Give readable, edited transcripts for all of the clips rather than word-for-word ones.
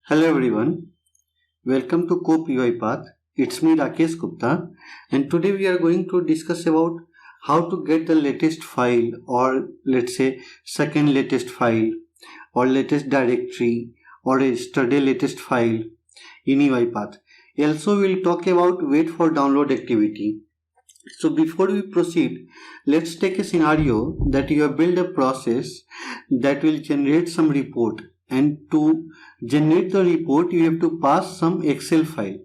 Hello everyone, welcome to Cope Uipath. It's me Rakesh Gupta, and today we are going to discuss about how to get the latest file, or let's say second latest file, or latest directory, or yesterday latest file in Uipath. Also we'll talk about wait for download activity. So before we proceed, let's take a scenario that you have built a process that will generate some report, and to generate the report you have to pass some Excel file,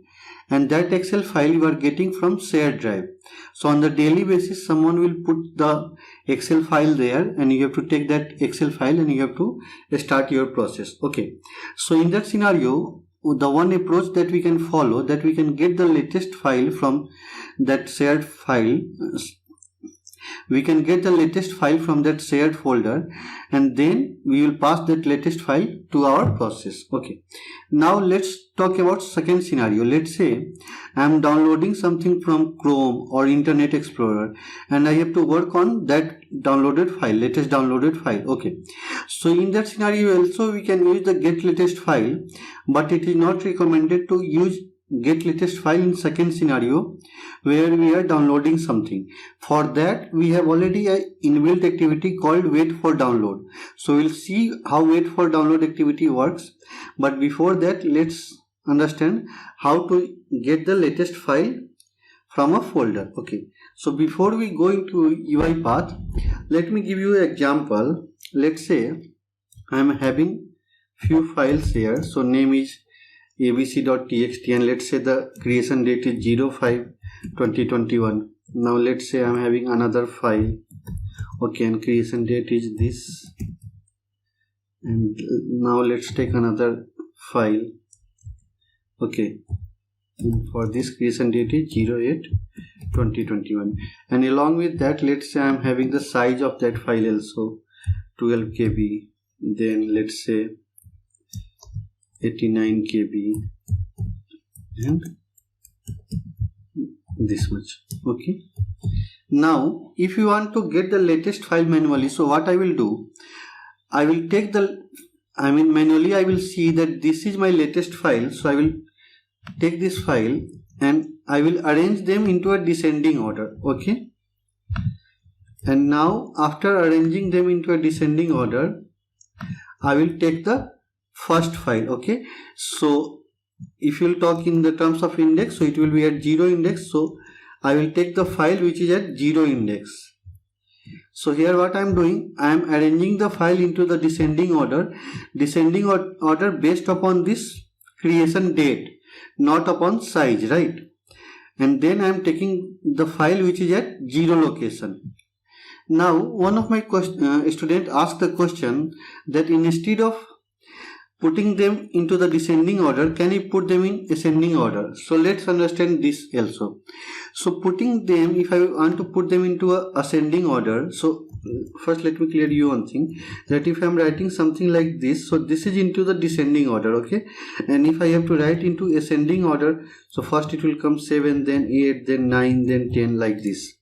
and that Excel file you are getting from shared drive. So on the daily basis someone will put the Excel file there, and you have to take that Excel file and you have to start your process. Okay, so in that scenario, the one approach that we can follow, that we can get the latest file from that shared file, we can get the latest file from that shared folder, and then we will pass that latest file to our process. Okay, now let's talk about second scenario. Let's say I am downloading something from Chrome or Internet Explorer, and I have to work on that downloaded file, latest downloaded file. Okay, so in that scenario also we can use the get latest file, but it is not recommended to use get latest file in second scenario where we are downloading something. For that we have already a inbuilt activity called wait for download. So we'll see how wait for download activity works, but before that let's understand how to get the latest file from a folder. Okay, so before we go into Uipath, let me give you an example. Let's say I am having few files here. So name is abc.txt, and let's say the creation date is 05/2021. now let's say I'm having another file. Okay, and creation date is this, and now let's take another file. Okay, and for this creation date is 08/2021, and along with that let's say I'm having the size of that file also 12 KB, then let's say 89 KB, and this much. Okay, now if you want to get the latest file manually, so what I will do, I will take manually I will see that this is my latest file. So I will take this file and I will arrange them into a descending order. Okay, and now after arranging them into a descending order, I will take the first file. Okay, so if you will talk in the terms of index, so it will be at 0 index. So I will take the file which is at 0 index. So here what I am doing, I am arranging the file into the descending order based upon this creation date, not upon size, right? And then I am taking the file which is at 0 location. Now one of my student asked the question that instead of putting them into the descending order, can you put them in ascending order? So let's understand this also. So putting them, if I want to put them into a ascending order, so first let me clear you one thing, that if I am writing something like this, so this is into the descending order. Okay, and if I have to write into ascending order, so first it will come 7, then 8, then 9, then 10, like this.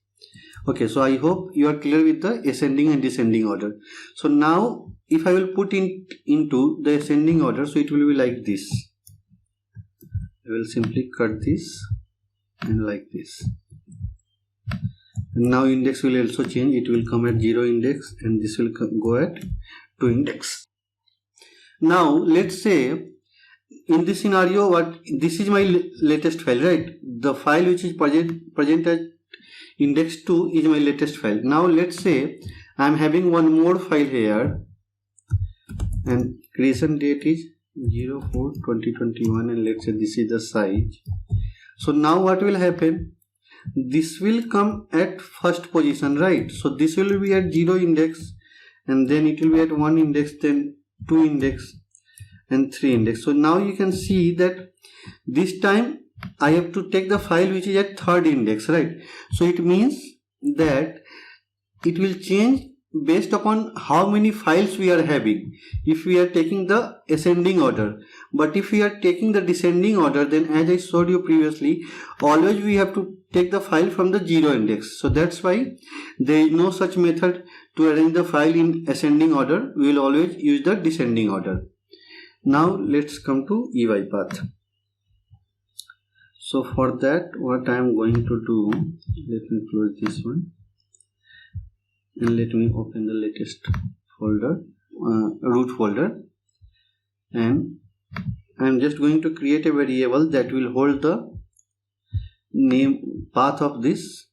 Okay, so I hope you are clear with the ascending and descending order. So now if I will put into the ascending order, so it will be like this. I will simply cut this and like this. And now index will also change. It will come at 0 index, and this will go at 2 index. Now let's say in this scenario, this is my latest file, right? The file which is present as index 2 is my latest file. Now let's say I am having one more file here, and creation date is 04/2021, and let's say this is the size. So now what will happen, this will come at first position, right? So this will be at 0 index, and then it will be at 1 index, then 2 index, and 3 index. So now you can see that this time I have to take the file which is at 3rd index, right? So it means that it will change based upon how many files we are having if we are taking the ascending order. But if we are taking the descending order, then as I showed you previously, always we have to take the file from the 0 index. So that's why there is no such method to arrange the file in ascending order. We will always use the descending order. Now let's come to Uipath. So for that, what I am going to do, let me close this one and let me open the latest folder, root folder, and I am just going to create a variable that will hold the name path of this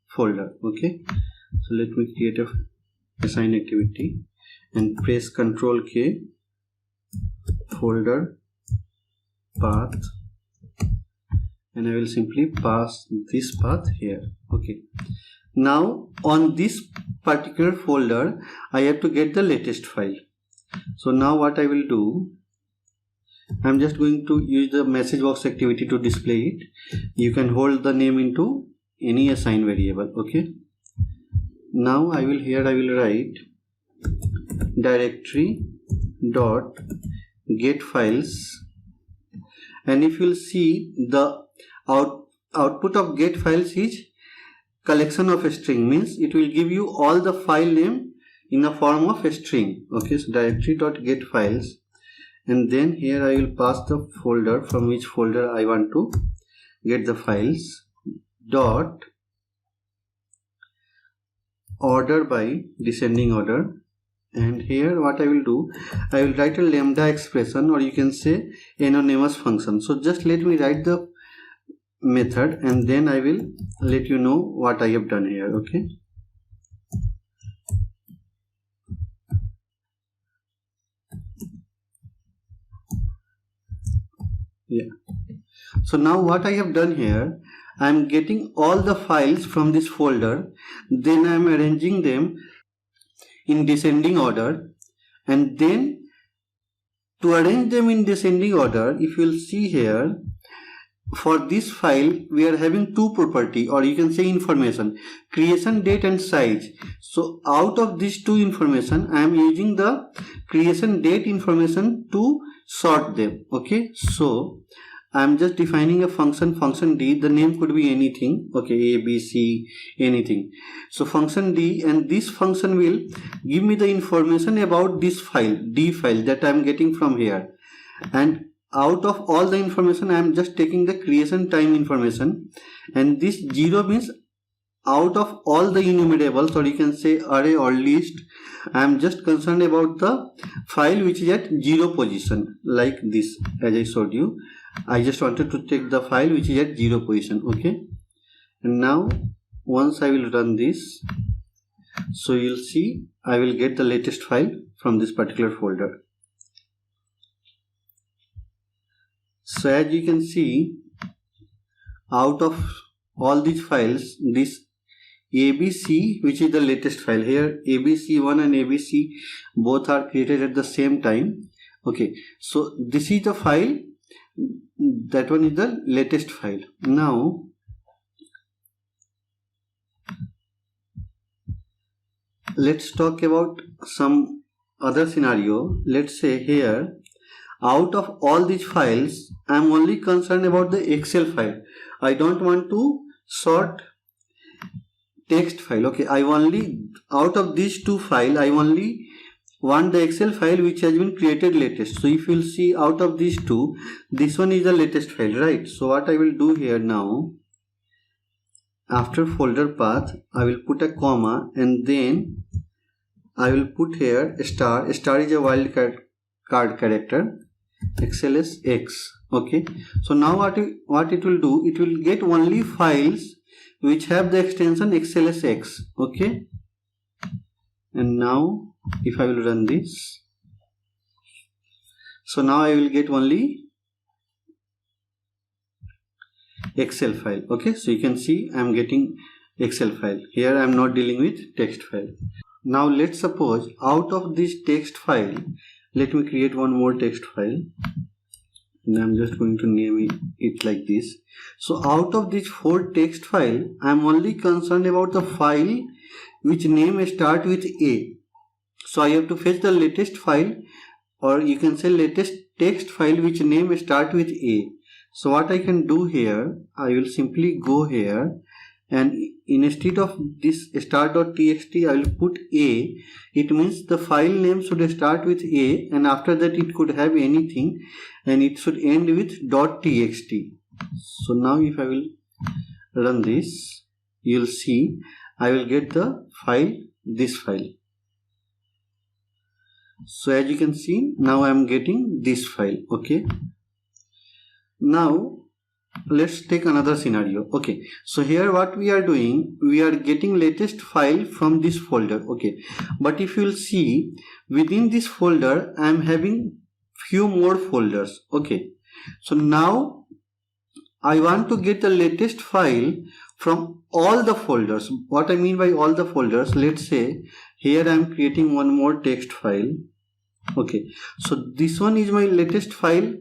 folder. Okay, so let me create a assign activity and press Ctrl K, folder path, and I will simply pass this path here. Okay, now on this particular folder I have to get the latest file. So now what I will do, I'm just going to use the message box activity to display it. You can hold the name into any assigned variable. Okay, now I will write directory.getfiles, and if you will see, the output of getfiles is collection of a string, means it will give you all the file name in the form of a string. Okay, so directory.getfiles, and then here I will pass the folder from which folder I want to get the files, dot order by descending order, and here what I will do, I will write a lambda expression, or you can say anonymous function. So just let me write the method and then I will let you know what I have done here. Okay, yeah, so now what I have done here, I am getting all the files from this folder, then I am arranging them in descending order, and then to arrange them in descending order, if you will see here, for this file we are having two property, or you can say information, creation date and size. So out of these two information I am using the creation date information to sort them. Okay, so I am just defining a function D, the name could be anything. Okay, A, B, C, anything. So function D, and this function will give me the information about this file, D file, that I am getting from here, and out of all the information I am just taking the creation time information, and this 0 means out of all the enumerables, or you can say array or list, I am just concerned about the file which is at 0 position, like this. As I showed you, I just wanted to take the file which is at 0 position. Okay, and now once I will run this, so you will see I will get the latest file from this particular folder. So as you can see, out of all these files, this ABC, which is the latest file here, ABC1 and ABC both are created at the same time. Okay, so this is the file, that one is the latest file. Now let's talk about some other scenario. Let's say here, out of all these files I am only concerned about the Excel file. I don't want to sort text file. Okay, I only, out of these two files I only want the Excel file which has been created latest. So if you will see, out of these two, this one is the latest file, right? So what I will do here now, after folder path I will put a comma, and then I will put here a star. Star is a wildcard character, XLSX. Okay, so now what it will do, it will get only files which have the extension XLSX. Okay, and now if I will run this, so now I will get only Excel file. Okay, so you can see I am getting Excel file. Here I am not dealing with text file. Now let's suppose out of this text file, let me create one more text file, and I'm just going to name it like this. So out of this 4 text file, I'm only concerned about the file which name start with A. So I have to fetch the latest file, or you can say latest text file which name start with A. So what I can do here, I will simply go here and instead of this start.txt I will put a. It means the file name should start with a, and after that it could have anything, and it should end with .txt. So now if I will run this, you will see I will get the file, this file. So as you can see, now I am getting this file. Okay, now let's take another scenario. Okay, so here what we are doing, we are getting latest file from this folder. Okay, but if you will see, within this folder I am having few more folders. Okay, so now I want to get the latest file from all the folders. What I mean by all the folders, let's say here I am creating one more text file. Okay, so this one is my latest file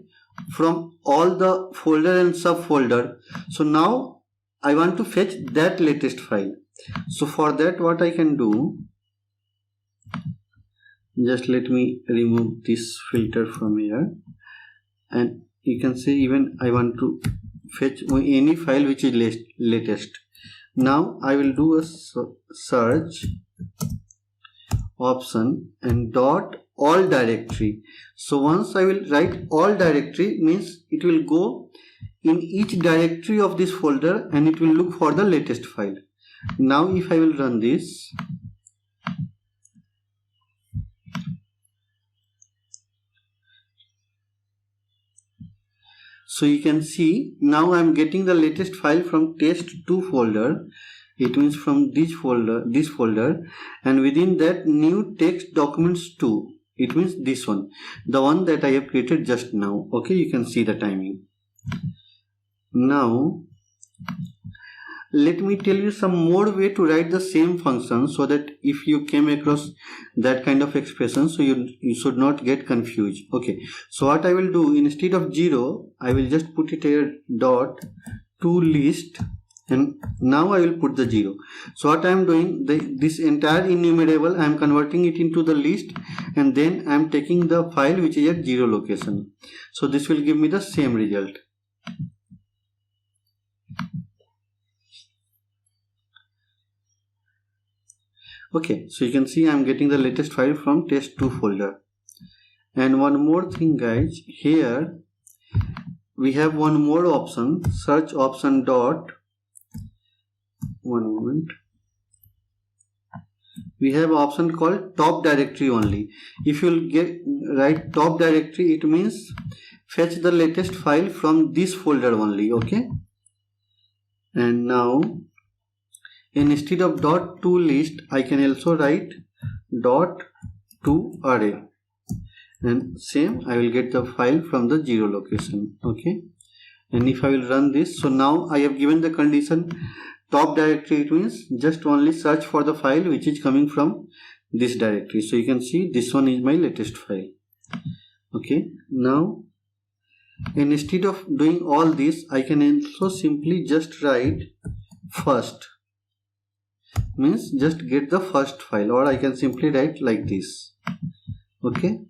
from all the folder and subfolder. So now I want to fetch that latest file. So for that, what I can do, just let me remove this filter from here, and you can see even I want to fetch any file which is latest. Now I will do a search option and dot all directory. So once I will write all directory, means it will go in each directory of this folder and it will look for the latest file. Now if I will run this, so you can see now I am getting the latest file from test2 folder. It means from this folder, and within that new text documents 2. It means this one, the one that I have created just now. Okay, you can see the timing. Now let me tell you some more way to write the same function, so that if you came across that kind of expression, so you should not get confused. Okay, so what I will do, instead of 0 I will just put it here dot to list, and now I will put the 0. So what I am doing, this entire enumerable I am converting it into the list, and then I am taking the file which is at 0 location. So this will give me the same result. Okay, so you can see I am getting the latest file from test2 folder. And one more thing guys, here we have one more option, search option dot, one moment, we have an option called top directory only. If you will write top directory, it means fetch the latest file from this folder only. Okay, and now instead of dot to list I can also write dot to array, and same I will get the file from the 0 location. Okay, and if I will run this, so now I have given the condition top directory, it means just only search for the file which is coming from this directory. So you can see this one is my latest file. Okay, now instead of doing all this I can also simply just write first, means just get the first file, or I can simply write like this. Okay,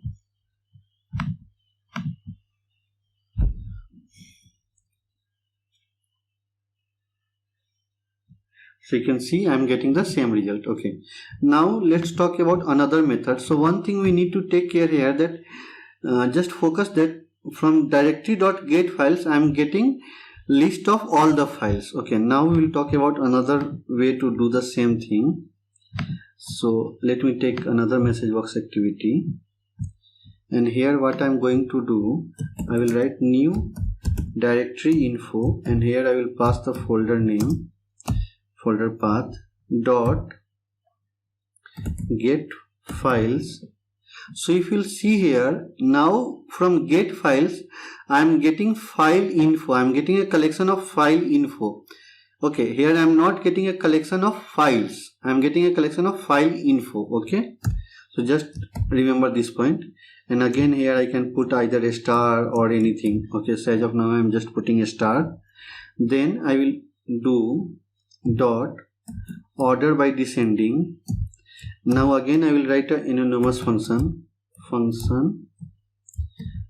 so you can see I am getting the same result. Okay, now let's talk about another method. So one thing we need to take care here, that just focus that from directory.getfiles I am getting list of all the files. Okay, now we will talk about another way to do the same thing. So let me take another message box activity, and here what I am going to do, I will write new directory info, and here I will pass the folder name, folder path dot get files. So if you'll see here, now from get files I am getting file info, I am getting a collection of file info. Okay, here I am not getting a collection of files, I am getting a collection of file info. Okay, so just remember this point, and again here I can put either a star or anything. Okay, so as of now I am just putting a star. Then I will do dot order by descending. Now again I will write an anonymous function,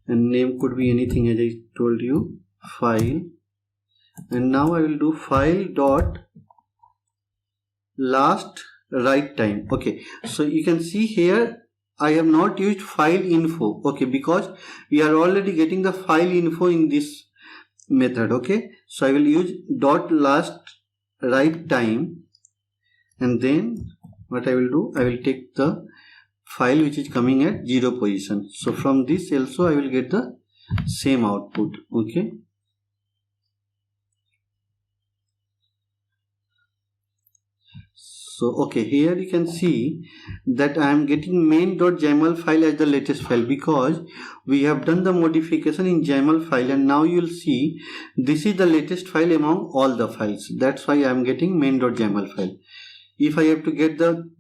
and name could be anything as I told you, file, and now I will do file dot last write time. Okay, so you can see here I have not used file info, okay, because we are already getting the file info in this method. Okay, so I will use dot last write time, and then what I will do, I will take the file which is coming at 0 position. So from this also I will get the same output. Okay, so okay, here you can see that I am getting main.yml file as the latest file because we have done the modification in YAML file, and now you will see this is the latest file among all the files. That's why I am getting main.yml file. If I have to get the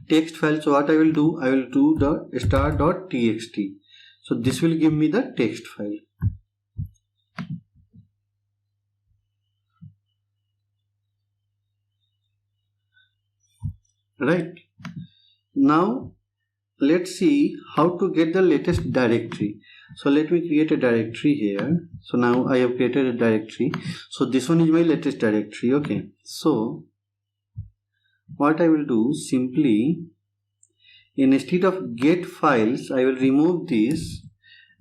text file, so what I will do, I will do the star.txt. So this will give me the text file. Right. Now let's see how to get the latest directory. So let me create a directory here. So now I have created a directory. So this one is my latest directory. Okay. So what I will do, simply instead of get files, I will remove this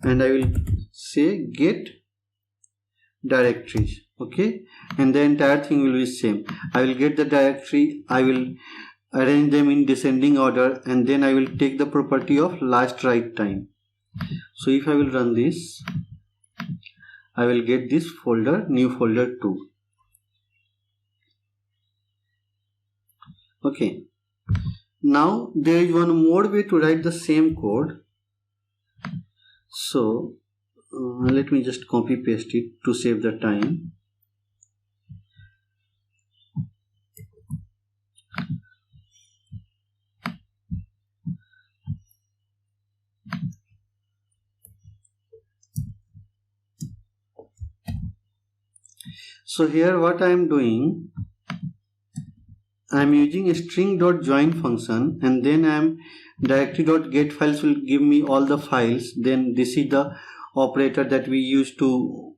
and I will say get directories. Okay, and the entire thing will be same. I will get the directory, I will arrange them in descending order, and then I will take the property of last write time. So if I will run this, I will get this folder, new folder 2. Okay, now there is one more way to write the same code. So let me just copy paste it to save the time. So here what I am doing, I am using a string.join function, and then I am directory.getfiles will give me all the files. Then this is the operator that we use to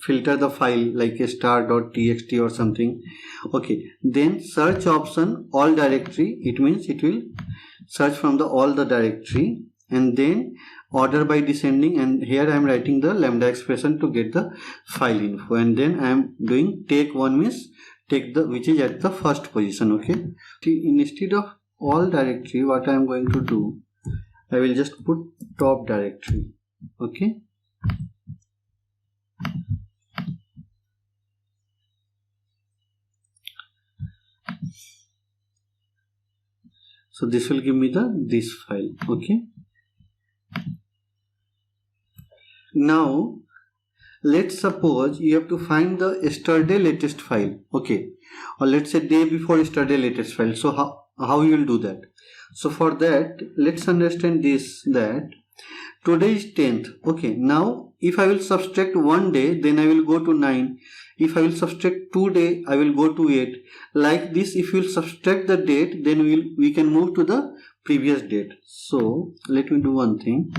filter the file, like a star.txt or something. Okay, then search option all directory, it means it will search from the all the directory, and then order by descending, and here I am writing the lambda expression to get the file info, and then I am doing take one, means take the which is at the first position. Okay, instead of all directory, what I am going to do, I will just put top directory. Okay, so this will give me this file. Okay, now let's suppose you have to find the yesterday latest file. Okay, or let's say day before yesterday latest file. So how you will do that? So for that, let's understand this, that today is 10th. Okay, now if I will subtract one day, then I will go to 9. If I will subtract 2 days, I will go to 8. Like this, if you will subtract the date, then we can move to the previous date. So let me do one thing.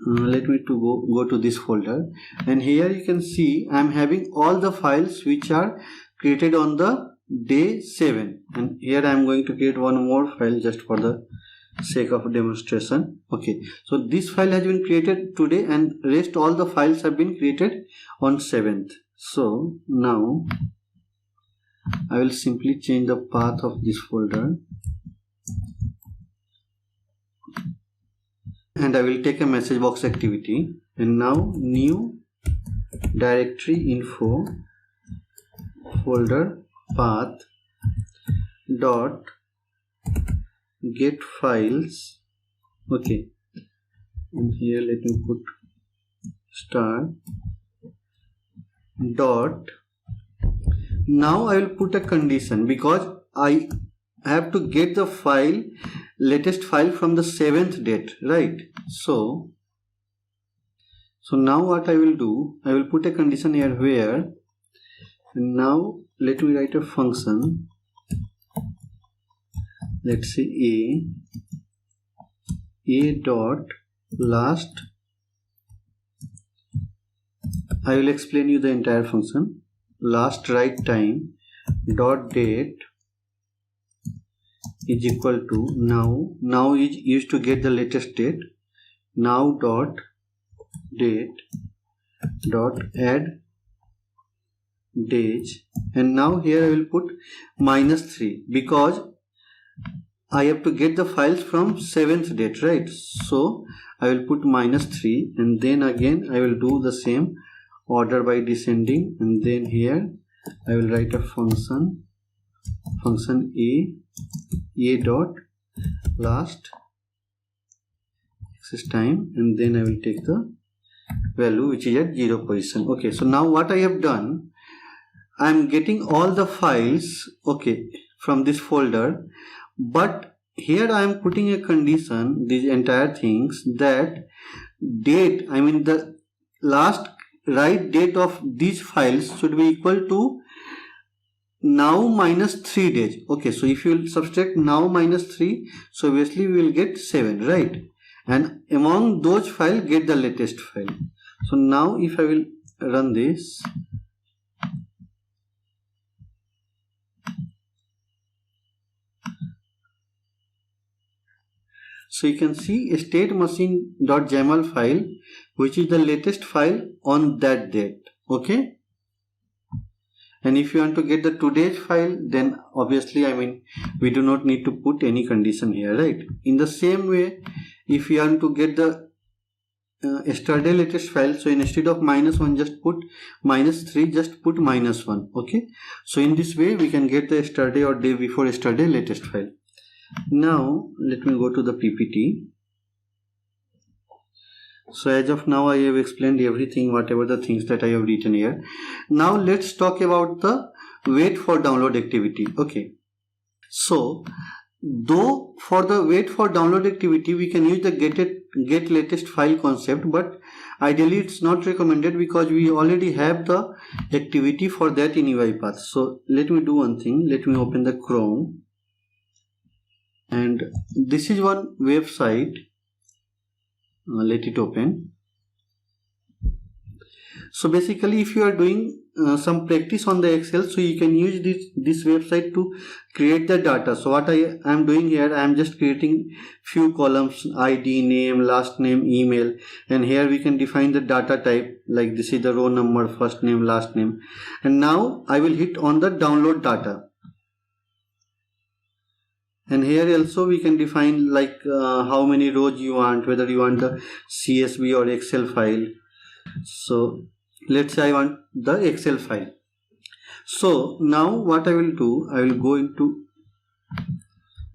Let me go to this folder, and here you can see I am having all the files which are created on the day 7, and here I am going to create one more file just for the sake of demonstration. Okay, so this file has been created today, and rest all the files have been created on 7th. So now I will simply change the path of this folder, and I will take a message box activity, and now new directory info folder path dot get files. Okay, and here let me put star dot. Now I will put a condition because I have to get the file, latest file from the 7th date, right? So now what I will do, I will put a condition here where, and now let me write a function. Let's say a dot last. I will explain you the entire function. Last write time dot date is equal to now is used to get the latest date. Now dot date dot add days, and now here I will put -3 because I have to get the files from 7th date, right? So I will put -3, and then again I will do the same order by descending, and then here I will write a function a dot last access time, and then I will take the value which is at 0 position. Okay, so now what I have done, I am getting all the files, okay, from this folder, but here I am putting a condition, these entire things, that date, I mean the last write date of these files should be equal to now -3 days. Okay, so if you will subtract now -3, so obviously we will get 7, right? And among those files, get the latest file. So now if I will run this, so you can see state machine.yaml file, which is the latest file on that date. Okay. And if you want to get the today's file, then obviously, I mean, we do not need to put any condition here, right? In the same way, if you want to get the yesterday latest file, so instead of -1, just put -3, just put -1. Okay. So in this way, we can get the yesterday or day before yesterday latest file. Now, let me go to the PPT. So as of now, I have explained everything, whatever the things that I have written here. Now let's talk about the wait for download activity. Okay. So though for the wait for download activity, we can use the get latest file concept, but ideally it's not recommended because we already have the activity for that in Uipath. So let me do one thing. Let me open the Chrome, and this is one website. Let it open. So basically, if you are doing some practice on the Excel, so you can use this website to create the data. So what I am doing here, I am just creating few columns: ID, name, last name, email, and here we can define the data type, like this is the row number, first name, last name, and now I will hit on the download data. And here also we can define like how many rows you want, whether you want the CSV or Excel file. So let's say I want the Excel file. So now what I will do, I will go into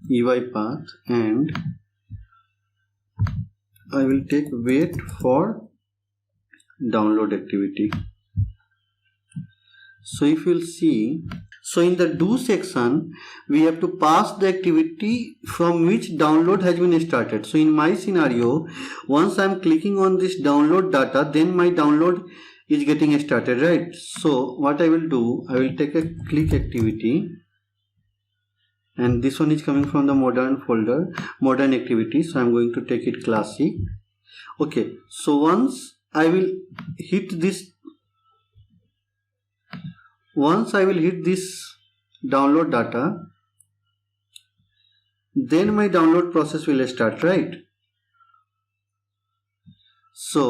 Uipath and I will take wait for download activity. So if you will see, so in the do section, we have to pass the activity from which download has been started. So in my scenario, once I am clicking on this download data, then my download is getting started, right? So what I will do, I will take a click activity, and this one is coming from the modern folder, modern activity. So I am going to take it classic. Okay, so once I will hit this download data, then my download process will start, right? So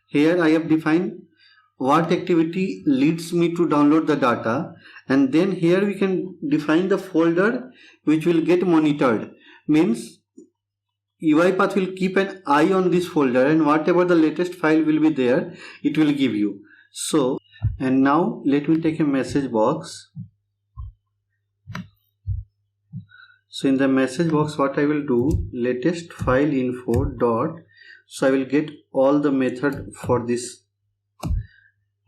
here I have defined what activity leads me to download the data, and then here we can define the folder which will get monitored. Means Uipath will keep an eye on this folder, and whatever the latest file will be there, it will give you. So, and now let me take a message box. So in the message box, what I will do, latest file info dot, so I will get all the method for this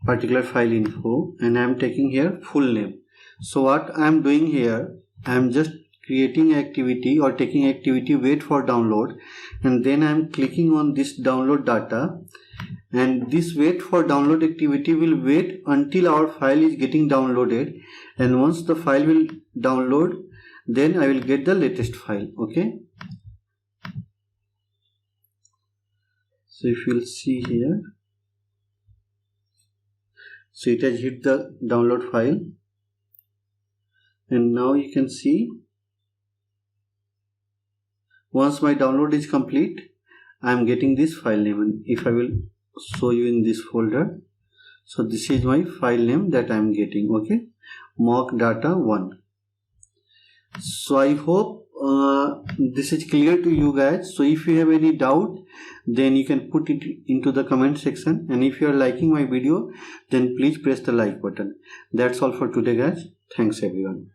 particular file info, and I am taking here full name. So what I am doing here, I am just creating activity or taking activity wait for download, and then I am clicking on this download data, and this wait for download activity will wait until our file is getting downloaded, and once the file will download, then I will get the latest file. Okay, so if you will see here, so it has hit the download file, And now you can see, once my download is complete, I am getting this file name. And if I will show you in this folder, so this is my file name that I am getting. Okay, mock data 1. So I hope this is clear to you guys. So if you have any doubt, then you can put it into the comment section, and if you are liking my video, then please press the like button. That's all for today guys. Thanks everyone.